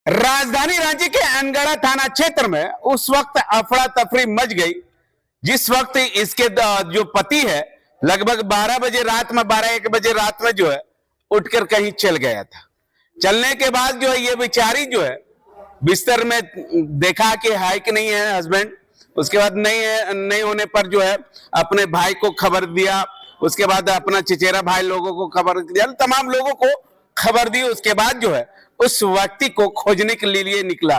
राजधानी रांची के अनगढ़ा थाना क्षेत्र में उस वक्त अफरा तफरी मच गई जिस वक्त इसके जो पति है लगभग 12 बजे रात में 12-1 बजे रात में जो है उठकर कहीं चल गया था। चलने के बाद जो है ये बेचारी जो है बिस्तर में देखा कि है कि नहीं है हस्बैंड। उसके बाद नहीं होने पर जो है अपने भाई को खबर दिया। उसके बाद अपना चचेरा भाई लोगों को खबर दिया, तमाम लोगों को खबर दी। उसके बाद जो है उस व्यक्ति को खोजने के लिए निकला।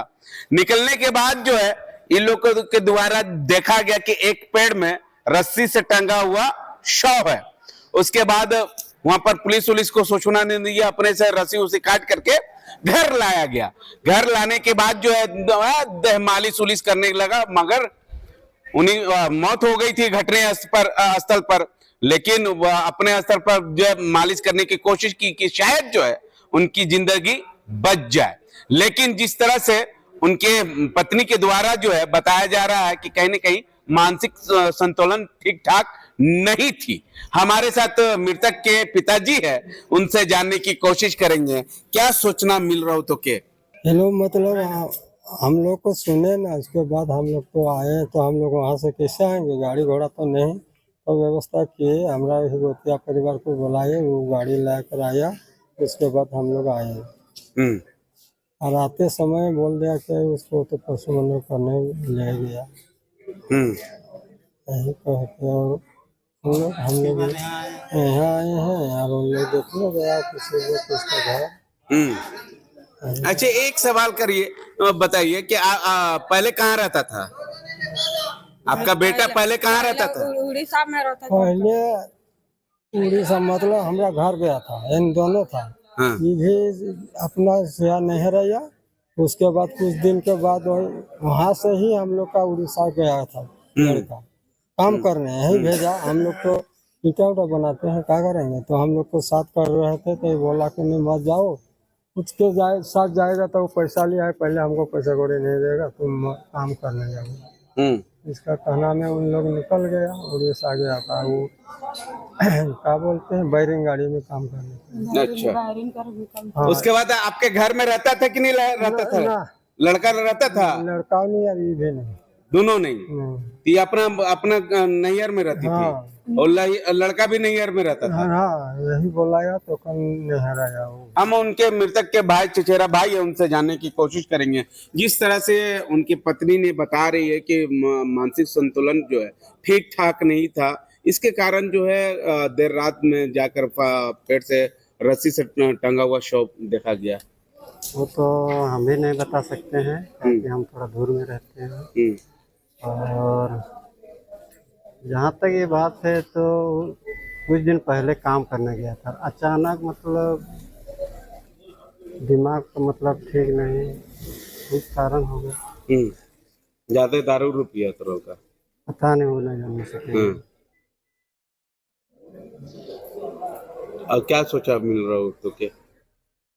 निकलने के बाद जो है इन लोगों के द्वारा देखा गया कि एक पेड़ में रस्सी से टंगा हुआ शव है। उसके बाद वहां पर पुलिस को सूचना नहीं दी, अपने से रस्सी उसी काट करके घर लाया गया। घर लाने के बाद जो है देह मालिश उलिश करने लगा, मगर उन्हीं मौत हो गई थी घटना स्थल पर। लेकिन वह अपने स्तर पर जो है मालिश करने की कोशिश की कि शायद जो है उनकी जिंदगी बच जाए। लेकिन जिस तरह से उनके पत्नी के द्वारा जो है बताया जा रहा है कि कहीं ना कहीं मानसिक संतुलन ठीक ठाक नहीं थी। हमारे साथ मृतक के पिताजी है, उनसे जानने की कोशिश करेंगे क्या सोचना मिल रहा हो तो के। हेलो, मतलब हम लोग को सुने ना, उसके बाद हम लोग तो आए। तो हम लोग वहाँ से कैसे आएंगे, गाड़ी घोड़ा तो नहीं। तो व्यवस्था किए, हमारा गोतिया परिवार को बुलाए, वो गाड़ी लाकर आया। उसके बाद हम लोग आए और आते समय बोल दिया कि उसको तो पशु मंदिर करने ले गया। यही कह के और हम लोग यहाँ आए हैं और उन लोग देखने गया किसी को किसका घर। अच्छा, एक सवाल करिए, बताइए कि पहले कहाँ रहता था आपका बेटा? पहले कहाँ रहता था? उड़ीसा में रहता था। पहले उड़ीसा मतलब हमारा घर गया था, इन दोनों था। हाँ। ये भी अपना सिया नहीं रहा। उसके बाद कुछ दिन के बाद वहाँ से ही हम लोग का उड़ीसा गया था लड़का काम करने, यही भेजा। हम लोग तो ईटा उटा बनाते हैं, क्या करेंगे। तो हम लोग को साथ कर रहे थे, तो बोला कि नहीं मत जाओ, कुछ के साथ जाएगा तो वो पैसा लिया है, पहले हमको पैसा कौड़ी नहीं देगा, तुम काम करने जाओ। इसका कहना में उन लोग निकल गया, उड़ीसा गया था वो क्या बोलते हैं बैरिंग गाड़ी में काम करने। अच्छा, हाँ। उसके बाद आपके घर में रहता था कि नहीं रहता था? लड़का रहता था? लड़का नहीं, अभी भी नहीं, दोनों नहीं। ये अपना नैयर में रहती थी और लड़का भी नैयर में रहता था। हाँ, यही बोलाया तो कल नहर आया वो। हम उनके मृतक के भाई, चचेरा भाई है, उनसे जानने की कोशिश करेंगे। जिस तरह से उनकी पत्नी ने बता रही है कि मानसिक संतुलन जो है ठीक ठाक नहीं था, इसके कारण जो है देर रात में जाकर पेड़ से रस्सी से टंगा हुआ शव देखा गया। वो तो हम भी नहीं बता सकते हैं क्योंकि हम थोड़ा दूर में रहते हैं। और जहाँ तक ये बात है तो कुछ दिन पहले काम करने गया था, अचानक मतलब दिमाग का मतलब ठीक नहीं, कुछ कारण हो गया। ज्यादा दारू रुपया तो का पता नहीं, वो नहीं जान सके। और क्या सोचा मिल रहा हो तो के?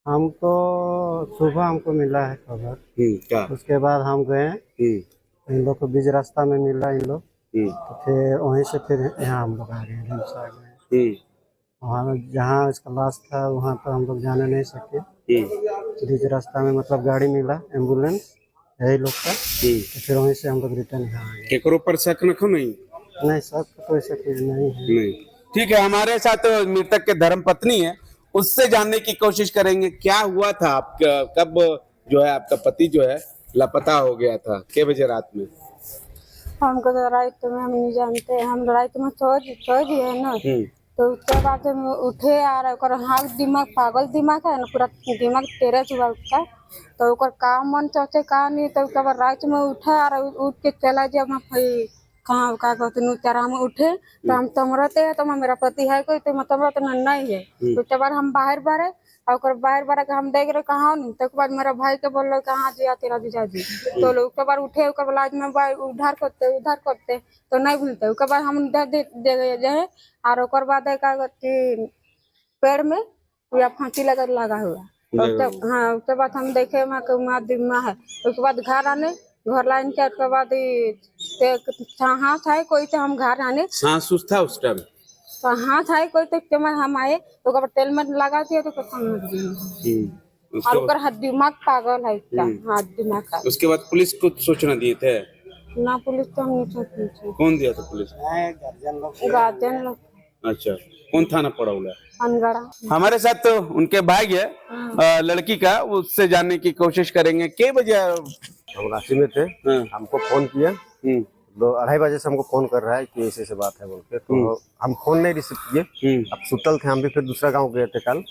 हम तो सुबह हमको मिला है खबर। क्या? उसके बाद हम गए, इन लोग को बीच रास्ता में मिला इन लोग। तो फिर वहीं से फिर यहाँ हम लोग आ गए, रिम्स आ गए। वहाँ जहाँ इसका लाश था वहाँ तो हम लोग जाने नहीं सके। बीच रास्ता में मतलब गाड़ी मिला, एम्बुलेंस यही लोग का। तो फिर वहीं से हम लोग रिटर्न यहाँ आ गए। केकरो पर शक रखो नहीं? नहीं, शक तो ऐसा कुछ नहीं है। नहीं, ठीक है। हमारे साथ मृतक के धर्म पत्नी है, उससे जानने की कोशिश करेंगे क्या हुआ था आपका, कब जो है आपका पति जो है लापता हो गया था, कितने बजे रात में? हमको तो रात में हम नहीं जानते, हम रात में सो दिए ना। तो उसके बाद हम उठे आ रहा, हाँ दिमाग पागल दिमाग है ना, पूरा दिमाग तेरे हुआ उसका। तो काम मन सोचे का नहीं। तो उसके बाद रात में उठे आ रहा, उठ के चला जब कहाँ क्या कहते चारा में उठे तो हम तमरते है, तो मेरा पति है कोई, तो तमरत नहीं है। तो उसके बाद हम बाहर बारे और बाहर बारे के हम देख रहे कहाँ नहीं। तो बाद मेरा भाई के बोल रहे कहाँ जिया तेरा जीजा जी। तो उसके बाद उठे, बाद में उधार करते तो नहीं भूलते। उसके बाद हम उधर दे जाए और बाद पेड़ में या फांसी लगा हुआ। हाँ, उसके बाद हम देखे वहाँ दिम्मा है। उसके बाद घर लाइन के उसके बाद हाथ आए कोई, तो हम घर आने सांस था उस टाइम, तो हाथ आए कोई, तो हम आए तो तेल में लगा दिया तो और ओकर दिमाग पागल है क्या? हाँ दिमाग का। उसके बाद पुलिस को सूचना दिए थे? ना पुलिस तो हम नहीं सोची। कौन दिया था पुलिस? गार्जियन लोग। अच्छा, कौन थाना पड़ा हुआ? अनगढ़ा। हमारे साथ तो उनके भाई है लड़की का, उससे जानने की कोशिश करेंगे। के बजे हम रांची में थे, हमको फोन किया 2-2:30 बजे से हमको फोन कर रहा है कि ऐसे बात है बोल के। तो हम फोन नहीं रिसीव किए। अब सुतल थे हम भी, फिर दूसरा गांव गए थे कल,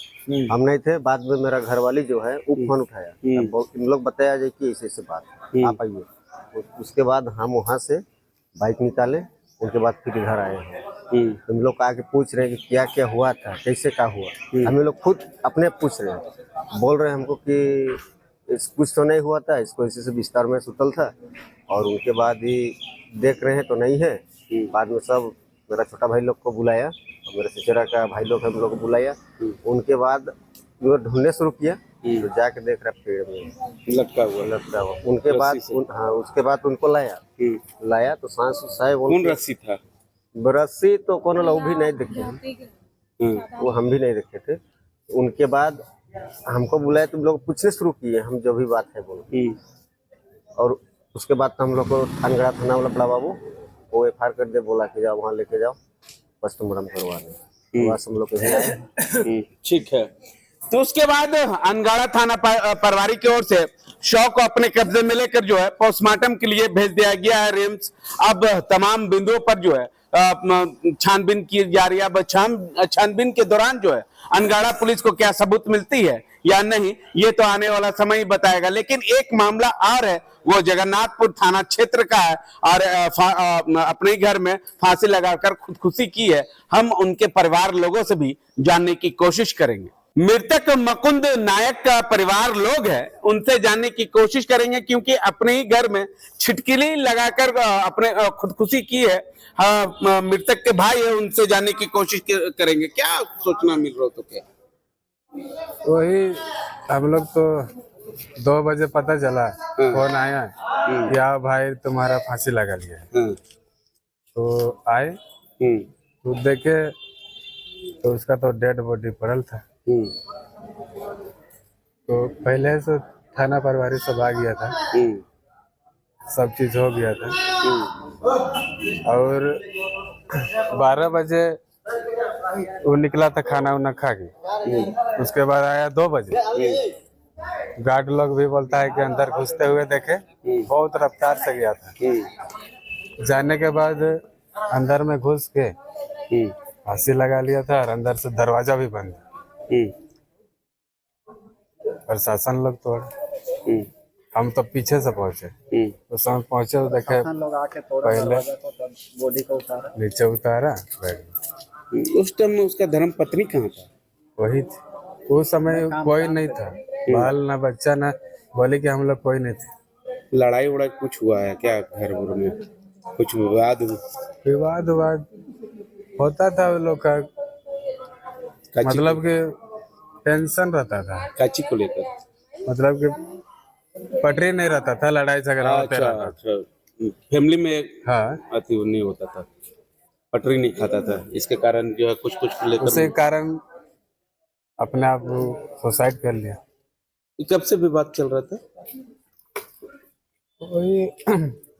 हम नहीं थे। बाद में मेरा घर वाली जो है वो फोन उठाया, इन लोग बताया जाए कि ऐसे बात है, आप आइए। उसके बाद हम वहाँ से बाइक निकाले, उनके बाद फिर घर आए हैं। हम लोग आके पूछ रहे हैं कि क्या क्या हुआ था, कैसे क्या हुआ। हम लोग खुद अपने पूछ रहे हैं, बोल रहे हैं हमको कि कुछ तो नहीं हुआ था, इसको इसी से बिस्तर में सुतल था। और उनके बाद ही देख रहे हैं तो नहीं है। बाद में सब मेरा छोटा भाई लोग को बुलाया और मेरे सचेरा का भाई लोग हम लोग को बुलाया। उनके बाद ढूंढने शुरू किया, तो जाके देख रहा पेड़ में लटका हुआ। उनके बाद हाँ, उसके बाद उनको लाया तो सांस कौन रस्सी था? रस्सी तो कौन वो भी नहीं देखे, वो हम भी नहीं देखे थे। उनके बाद हमको बुलाया तो लोग पूछने शुरू किए, हम जो भी बात है बोल। और उसके बाद हम लोग को अनगढ़ा थाना वाला बड़ा बाबू वो FIR कर दे, बोला कि जाओ वहाँ लेके जाओ पोस्टमार्टम करवाने। बस हम लोग ठीक है। तो उसके बाद अनगाड़ा थाना प्रभारी की ओर से शव को अपने कब्जे में लेकर जो है पोस्टमार्टम के लिए भेज दिया गया है रिम्स। अब तमाम बिंदुओं पर जो है छानबीन की जा रही है। अब छानबीन के दौरान जो है अनगाड़ा पुलिस को क्या सबूत मिलती है या नहीं, ये तो आने वाला समय ही बताएगा। लेकिन एक मामला और है, वो जगन्नाथपुर थाना क्षेत्र का है और अपने घर में फांसी लगाकर खुदकुशी की है। हम उनके परिवार लोगों से भी जानने की कोशिश करेंगे। मृतक मुकुंद नायक का परिवार लोग हैं, उनसे जानने की कोशिश करेंगे, क्योंकि अपने ही घर में छिटकिली लगाकर अपने खुदकुशी की है। मृतक के भाई है, उनसे जानने की कोशिश करेंगे। क्या सोचना मिल रहा तो क्या? वही हम लोग तो 2 बजे पता चला, फोन आया कि आओ भाई तुम्हारा फांसी लगा लिया है। तो आए तो देखे तो उसका तो डेड बॉडी पड़ल था। तो पहले से थाना प्रभारी सब आ गया था, सब चीज हो गया था। और 12 बजे वो निकला था खाना उना खा के। उसके बाद आया 2 बजे। गार्ड लोग भी बोलता है कि अंदर घुसते हुए देखे, बहुत रफ्तार से गया था। जाने के बाद अंदर में घुस के फांसी लगा लिया था और अंदर से दरवाजा भी बंद। प्रशासन लोग तोड़े, हम तो पीछे से पहुंचे। तो समय पहुंचे तो देखे पहले बॉडी को उतारा, नीचे उतारा। उस टाइम में उसका धर्म पत्नी कहाँ था? वही थी, उस समय कोई नहीं था, बाल ना बच्चा ना, बोले कि हम लोग कोई नहीं थे। लड़ाई उड़ाई कुछ हुआ है क्या घर में? कुछ विवाद होता था वो लोग का, मतलब कि टेंशन रहता था। काची को लेकर? मतलब कि पटरी नहीं रहता था, लड़ाई झगड़ा होते रहता था। फैमिली में हाँ, अति नहीं होता था, पटरी नहीं खाता था, इसके कारण जो है कुछ लेकर उसी कारण अपने आप सुसाइड कर लिया। कब से विवाद चल रहा था? वही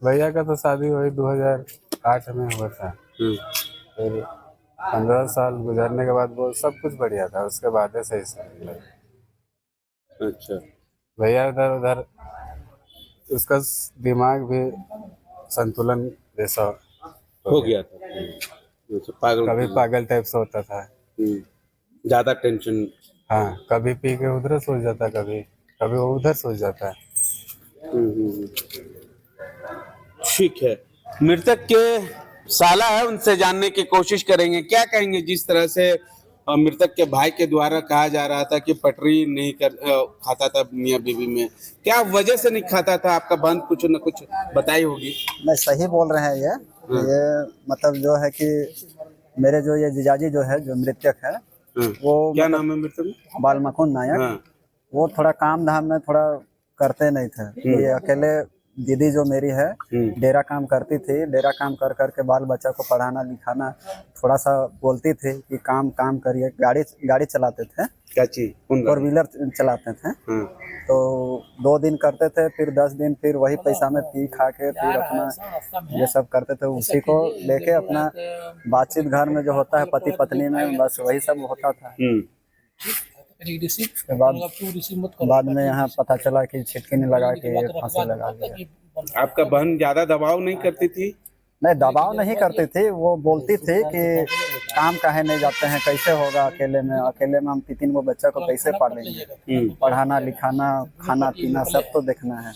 भैया का तो शादी वही 2008 में हुआ था। फिर 15 साल गुजरने के बाद वो सब कुछ बढ़िया था, उसके बाद सही से। अच्छा, भैया इधर उधर, उसका दिमाग भी संतुलन जैसा हो गया था। पागल, कभी पागल टाइप से होता था, ज्यादा टेंशन। हाँ, कभी पी के उधर सो जाता, कभी वो उधर सो जाता। ठीक है, मृतक के साला है, उनसे जानने की कोशिश करेंगे। क्या कहेंगे जिस तरह से मृतक के भाई के द्वारा कहा जा रहा था कि पटरी नहीं खाता था मियां बीवी में, क्या वजह से नहीं खाता था? आपका बंद कुछ न कुछ बताई होगी। नहीं, सही बोल रहे हैं ये मतलब जो है कि मेरे जो ये जीजाजी जो है, जो मृतक है, वो क्या नाम है मृतक? बाल मुकुंद नायक। वो थोड़ा काम धाम में थोड़ा करते नहीं थे, ये अकेले दीदी जो मेरी है डेरा काम करती थी। डेरा काम कर करके बाल बच्चा को पढ़ाना लिखाना थोड़ा सा बोलती थी कि काम काम करिए। गाड़ी चलाते थे, क्या चीज? 4 व्हीलर चलाते थे। तो 2 दिन करते थे, फिर 10 दिन फिर वही पैसा में पी खा के फिर अपना ये सब करते थे। उसी को लेके अपना बातचीत घर में जो होता है पति पत्नी में, बस वही सब होता था। उसके बाद में यहाँ पता चला कि छिटकिनी लगा के फांसी लगा दिया। आपका बहन ज्यादा दबाव नहीं करती थी? नहीं, दबाव नहीं करती थी। वो बोलती थी कि काम काहे नहीं जाते हैं, कैसे होगा अकेले में हम 3 गो बच्चा को कैसे पालेंगे, पढ़ाना लिखाना खाना पीना सब तो देखना है।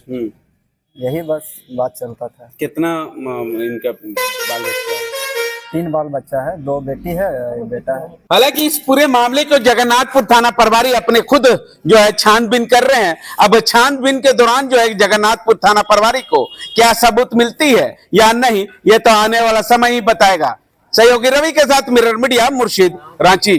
यही बस बात चलता था। कितना इनका बाल बच्चा है? 3 बाल बच्चा है, 2 बेटी है, 1 बेटा है। हालांकि इस पूरे मामले को जगन्नाथपुर थाना प्रभारी अपने खुद जो है छानबीन कर रहे हैं। अब छानबीन के दौरान जो है जगन्नाथपुर थाना प्रभारी को क्या सबूत मिलती है या नहीं, ये तो आने वाला समय ही बताएगा। सहयोगी रवि के साथ मिरर मीडिया, मुर्शिद, रांची।